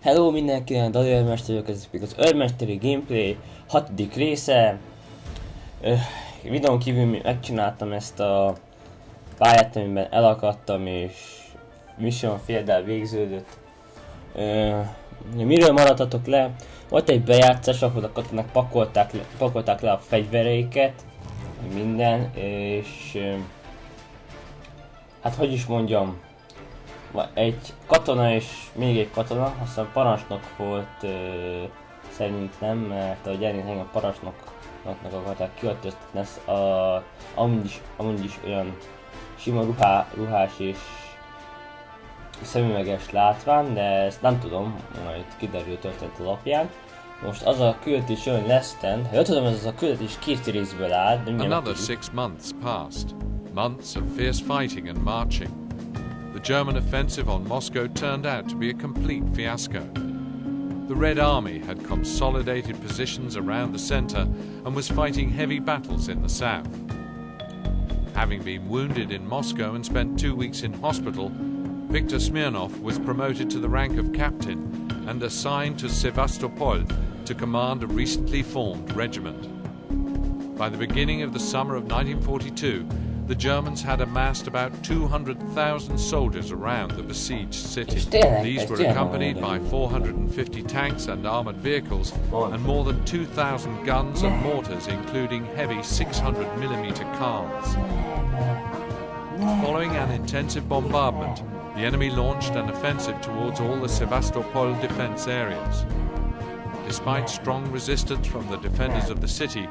Hello mindenkinek, Dali örmester vagyok, ez pedig az örmesteri gameplay 6. része. Videón kívül megcsináltam ezt a pályát, amiben elakadtam és mission fail-del végződött. Miről maradhatok le? Volt egy bejátszás, ahol a katonák pakolták le a fegyvereiket, minden, és hát hogy is mondjam, egy katona és még egy katona, aztán parancsnok volt szerintem, mert ahogy engem parancsnoknak akarták kiöltöztetni, ezt amúgy is olyan sima ruhás és szemüveges látvány, de ezt nem tudom, majd kiderül történet alapján. Most az a küldetés jön lesz-ten, ha jól tudom, ez a küldetés 2 részből áll, de mindjárt Another 6 months passed. Months of fierce fighting and marching. The German offensive on Moscow turned out to be a complete fiasco. The Red Army had consolidated positions around the center and was fighting heavy battles in the south. Having been wounded in Moscow and spent 2 weeks in hospital, Viktor Smirnov was promoted to the rank of captain and assigned to Sevastopol to command a recently formed regiment. By the beginning of the summer of 1942, the Germans had amassed about 200,000 soldiers around the besieged city. These were accompanied by 450 tanks and armoured vehicles and more than 2,000 guns and mortars, including heavy 600mm cans. Following an intensive bombardment, the enemy launched an offensive towards all the Sevastopol defence areas. Despite strong resistance from the defenders of the city,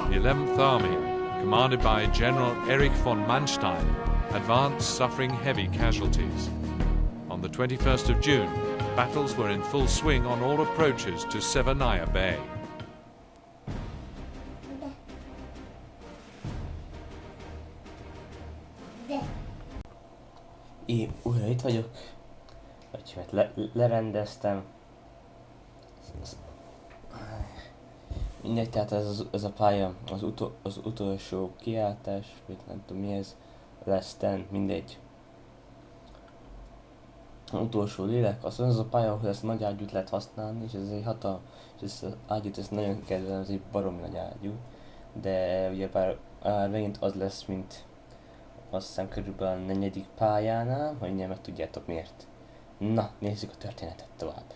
the 11th Army, commanded by General Erich von Manstein, advanced suffering heavy casualties. On the 21st of June, battles were in full swing on all approaches to Severnaya Bay. Én újra itt vagyok, vagy hát lerendeztem. Mindegy, tehát ez a pálya az utolsó kiáltás, vagy nem tudom mi ez, lesz-ten, mindegy. Az utolsó lélek, az a pálya, ahol ezt a nagy ágyút lehet használni, és ez egy és ezt az ágyút ezt nagyon kedvelem, ez egy baromi nagy ágyú. De ugyebár megint az lesz, mint azt hiszem körülbelül a 4. pályánál, hogy nem meg tudjátok miért. Na, nézzük a történetet tovább.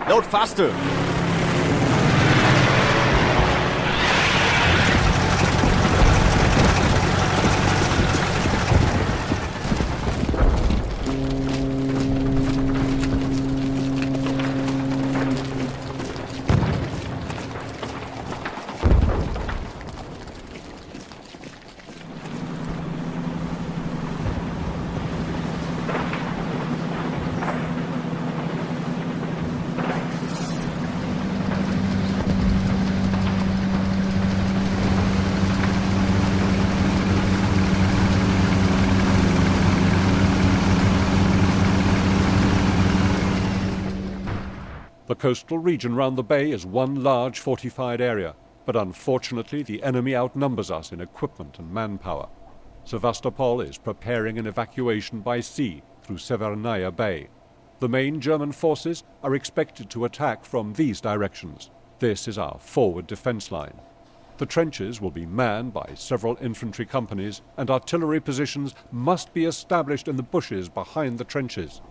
Load faster! The coastal region round the bay is one large fortified area, but unfortunately the enemy outnumbers us in equipment and manpower. Sevastopol is preparing an evacuation by sea through Severnaya Bay. The main German forces are expected to attack from these directions. This is our forward defence line. The trenches will be manned by several infantry companies, and artillery positions must be established in the bushes behind the trenches.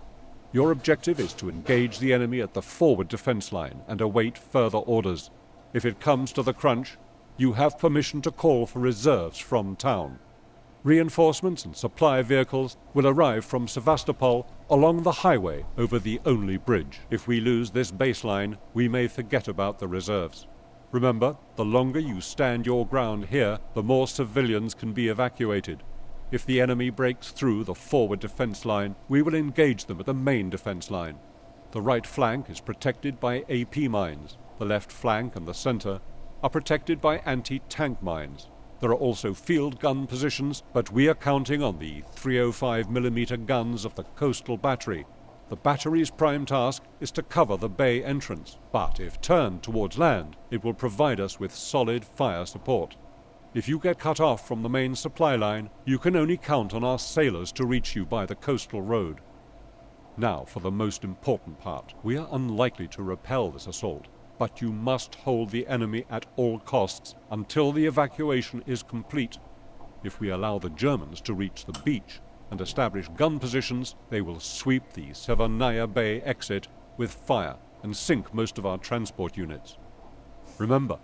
Your objective is to engage the enemy at the forward defence line and await further orders. If it comes to the crunch, you have permission to call for reserves from town. Reinforcements and supply vehicles will arrive from Sevastopol along the highway over the only bridge. If we lose this baseline, we may forget about the reserves. Remember, the longer you stand your ground here, the more civilians can be evacuated. If the enemy breaks through the forward defence line, we will engage them at the main defence line. The right flank is protected by AP mines. The left flank and the centre are protected by anti-tank mines. There are also field gun positions, but we are counting on the 305mm guns of the coastal battery. The battery's prime task is to cover the bay entrance, but if turned towards land, it will provide us with solid fire support. If you get cut off from the main supply line, you can only count on our sailors to reach you by the coastal road. Now for the most important part. We are unlikely to repel this assault, but you must hold the enemy at all costs until the evacuation is complete. If we allow the Germans to reach the beach and establish gun positions, they will sweep the Severnaya Bay exit with fire and sink most of our transport units. Remember,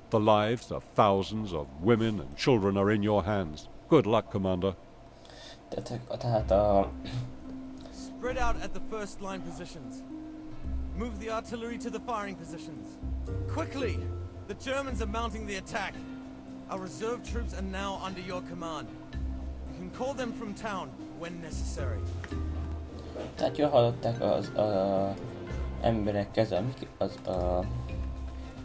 the lives of thousands of women and children are in your hands. Good luck, Commander. Spread out at the first line positions. Move the artillery to the firing positions. Quickly! The Germans are mounting the attack. Our reserve troops are now under your command. You can call them from town when necessary. Tehát jól hallották az emberek keze, az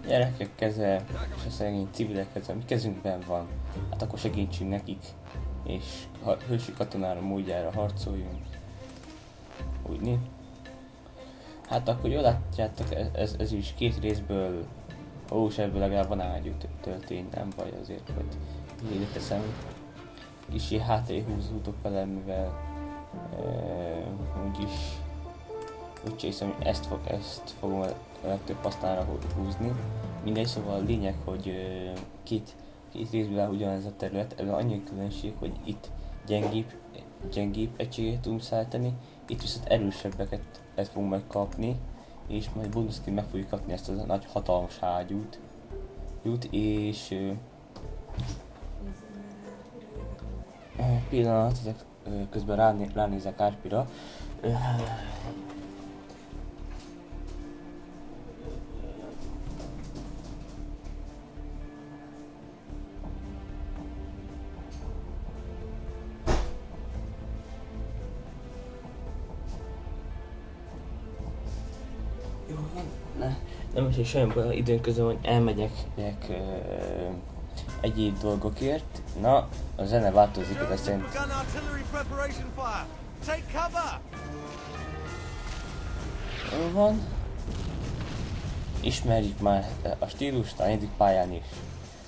gyerekek keze és a szegény civilek keze, mi kezünkben van. Hát akkor segítsünk nekik, és hősi katonára módjára harcoljunk. Úgyni. Hát akkor jól látjátok, ez is két részből, és ebből legalább van ágyú töltény, nem baj azért, hogy így teszem. Kicsi hátré húzódok vele, mivel úgy hiszem, hogy ezt fogom a legtöbb hasznára húzni. Mindegy, szóval a lényeg, hogy két részből áll ugyanez a terület, ebben annyi különbség, hogy itt gyengébb egységet tudunk szállítani, itt viszont erősebbeket fogunk majd kapni, és majd bonusként meg fogjuk kapni ezt a nagy hatalmas ágyút, és pillanat, ezek közben ránézek Árpira. Nem is egy olyan baj, időn közben, hogy elmegyek egyéb dolgokért. Na, a zene változik, ez szerint... Jó van. Ismerjük már a stílust, a negyedik pályán is.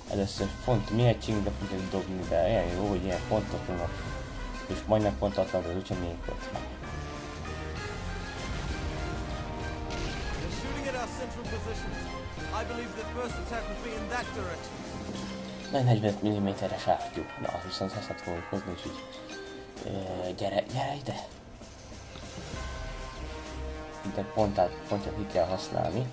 Először pont mi egységünkbe fogjuk dobni, de olyan jó, hogy ilyen pontok vannak. És majdnem pontatlan, az úgyse miénk volt. Nagy 45 mm-es áttyú. Na, az viszont használt fogjuk hozni, és így... gyere ide! Ide pontját ki kell használni.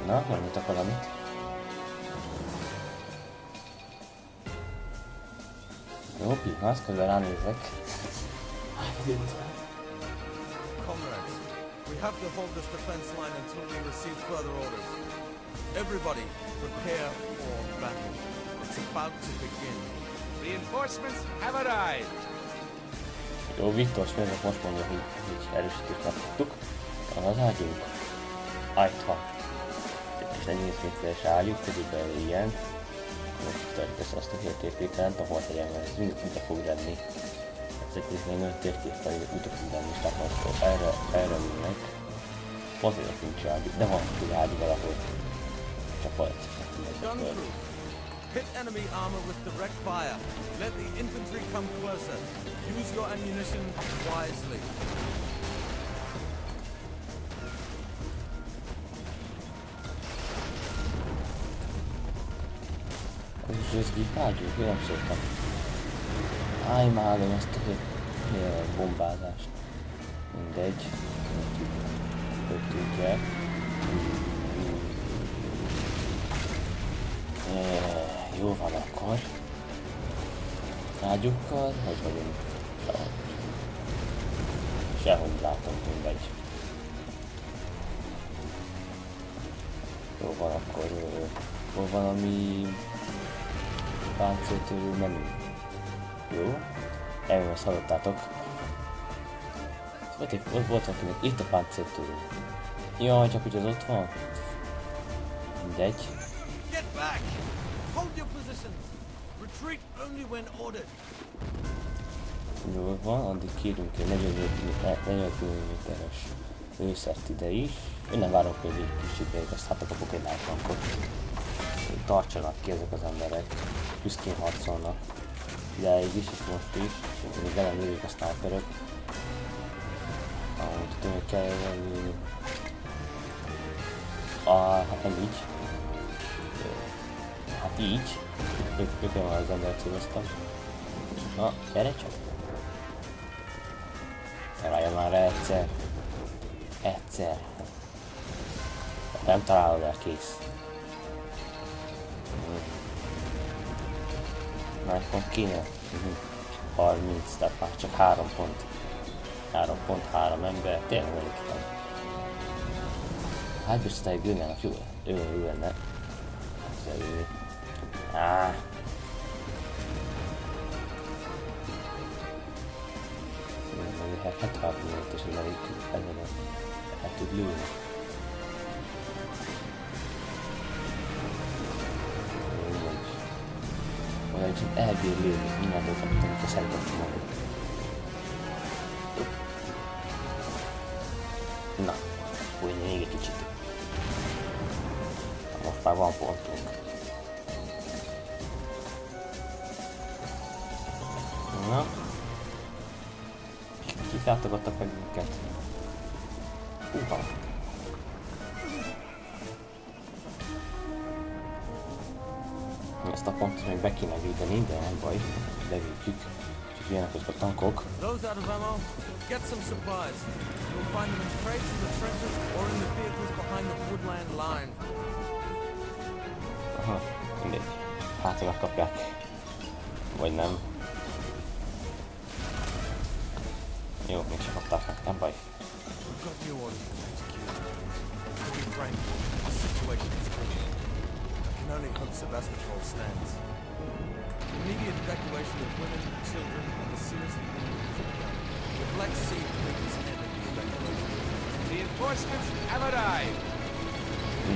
Na, mondjatok valamit. Jó, pillanat, közben ránézek. Comrades, we have to hold this defense line until we receive further orders. Everybody, prepare for battle. It's about to begin. Reinforcements have arrived. Jó, Viktor Smith most mondja, hogy erősítést megkaptuk. Az ágyunk. Ajtha. És 40 méteres ágyuk, körülbelül ilyen. Most tesz azt a hírtértékent, ahol tegyen, mert ez mindig újra fog lenni. Ezek még nagy tértékkel újra fog lenni, és tehát most erre mennek. Azért nincs ágyú, de van egy ágyú valahol. Csak volt. Hit enemy armor with direct fire. Let the infantry come closer. Use your ammunition wisely. Ez is őszgép ágyú, én nem szóltam. Imádom ezt a bombázást. Mindegy. Kötjük el. Jó van akkor. Ágyukkal, hogy vagyunk? Sehogy látom, mindegy. Jó van akkor. Hol van, ami páncéltörő menü? Jó. Ezt hallottátok. Volt akinek itt a páncéltörő. Jaj, csak hogy az ott van. Mindegy. Get back! Hold your positions! Retreat only when ordered! Jól van, addig kérünk egy 40 km-es lőszert ide is. Én nem várok, hogy egy kicsit még, azt hát kapok egy lájtankot. Tartsanak ki ezek az emberek, büszkén harcolnak. Ideig is, és most is, és még velem lőjük a sniperök. Ahogy tudom, hogy kell lőni. Hát nem így. Hát így. Ők nem az embert céloztam. Na, gyere csak! Találja már egyszer. Egyszer. Nem találod el, kész. Már pont kéne? 30, tehát már csak 3 pont. 3 pont, 3 ember, tényleg elég kell. Hát biztos egy gőnelnek jó lenne. Áh. Hát 76 minőt, és el tud lőni. Olyan csak elbír lőni mindent, amit a szerintem csomagot. Na, fújni még egy kicsit. Most már van pontunk. Na. Kik látogattak meg minket? Húha! Ezt a pontot még be kéne védeni, de nem baj, levédjük. Csak ilyenek azok a tankok. Those out of ammo, get some supplies. You'll find them in crates in the trenches or in the vehicles behind the woodland line. Aha, mindegy. Hát, ha megkapják. Vagy nem. Jó, még sem kapták meg, nem baj. We've got new orders to execute. To be frank, the situation is critical. I can only hope Sebastopol stands. Immediate evacuation of women, children, and the seriously wounded is begun. The Black Sea Fleet is handling the evacuation. Reinforcements have arrived!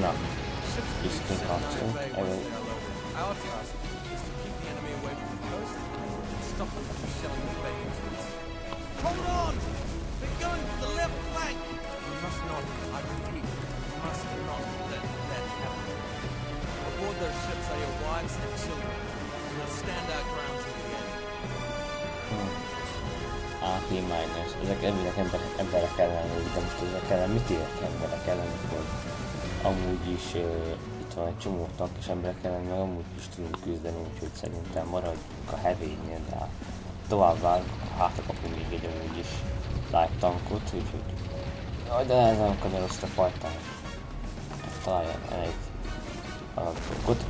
Na, Ships will Is be good set on option. Bay I once will- they are loaded. Our task is to keep the enemy away from the coast and stop them from shelling the bay entrance. Hold on! They're going for the left flank! We must not, I repeat, we must not let that happen. Aboard those ships are your wives and children. We will stand our ground to the end. AP miners, ezek elvileg emberek ellen, de most ezek ellen mit érek emberek ellen, hogy amúgy is itt van egy csomó tank és emberek ellen, meg amúgy is tudunk küzdeni, úgyhogy szerintem maradjunk a heavy-nél, de tovább hátra kapunk még egy amúgy is light tankot, úgyhogy jaj, de ez nem kanyarozt a fajtán. Találja el egy dolgot.